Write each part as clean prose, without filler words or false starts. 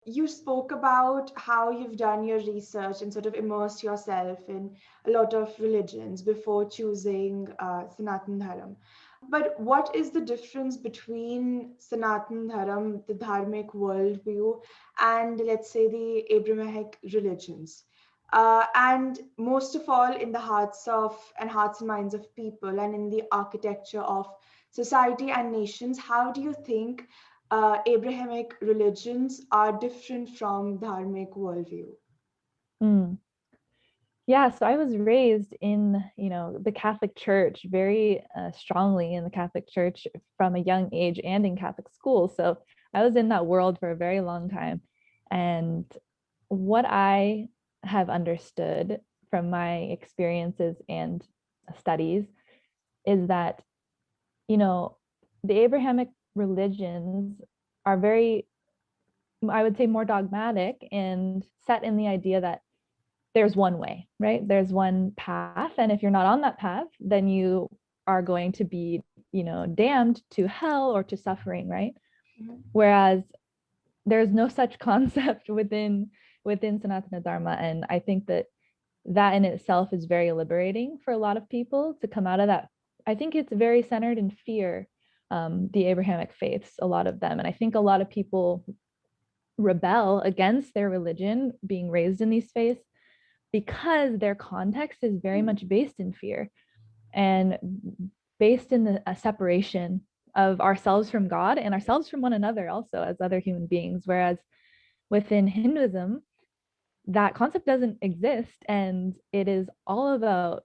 you spoke about how you've done your research and sort of immersed yourself in a lot of religions before choosing Sanatan Dharam. But what is the difference between Sanatan Dharam, the Dharmic worldview, and let's say the Abrahamic religions? And most of all, in the hearts and minds of people, and in the architecture of society and nations, how do you think Abrahamic religions are different from Dharmic worldview? Mm. Yeah, so I was raised in, the Catholic Church, very strongly in the Catholic Church from a young age and in Catholic school. So I was in that world for a very long time. And what I have understood from my experiences and studies is that, the Abrahamic religions are very, I would say, more dogmatic and set in the idea that there's one way, right? There's one path. And if you're not on that path, then you are going to be, damned to hell or to suffering, right? Mhm. Whereas there's no such concept within Sanatana Dharma. And I think that in itself is very liberating for a lot of people to come out of that. I think it's very centered in fear, the Abrahamic faiths, a lot of them. And I think a lot of people rebel against their religion being raised in these faiths because their context is very much based in fear and based in a separation of ourselves from God and ourselves from one another also as other human beings. Whereas within Hinduism, that concept doesn't exist, and it is all about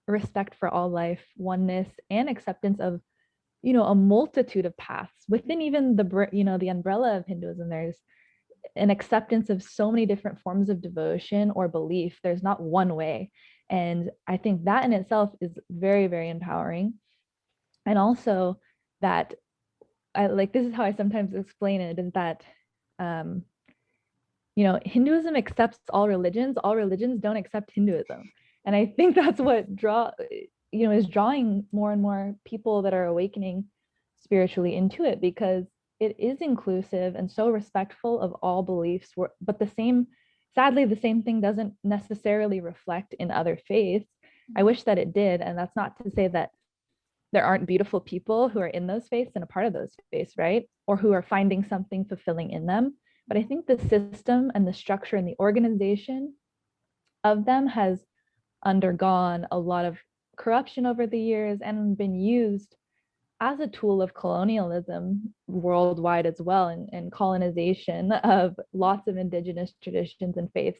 respect for all life, oneness, and acceptance of a multitude of paths within even the umbrella of Hinduism. There's an acceptance of so many different forms of devotion or belief. There's not one way. And I think that in itself is very, very empowering. And also that this is how I sometimes explain it, is that um, Hinduism accepts all religions don't accept Hinduism. And I think that's what is drawing more and more people that are awakening spiritually into it, because it is inclusive and so respectful of all beliefs, but sadly, the same thing doesn't necessarily reflect in other faiths. I wish that it did. And that's not to say that there aren't beautiful people who are in those faiths and a part of those faiths, right? Or who are finding something fulfilling in them. But I think the system and the structure and the organization of them has undergone a lot of corruption over the years and been used as a tool of colonialism worldwide as well, and colonization of lots of indigenous traditions and faiths,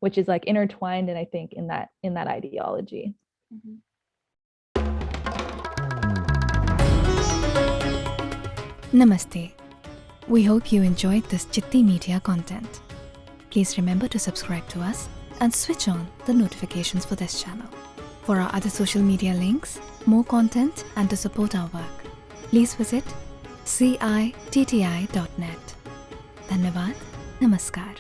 which is like intertwined, and I think in that ideology. Mhm. Namaste. We hope you enjoyed this Chitti Media content. Please remember to subscribe to us and switch on the notifications for this channel. For our other social media links, more content, and to support our work, please visit citti.net. Dhanyavad. Namaskar.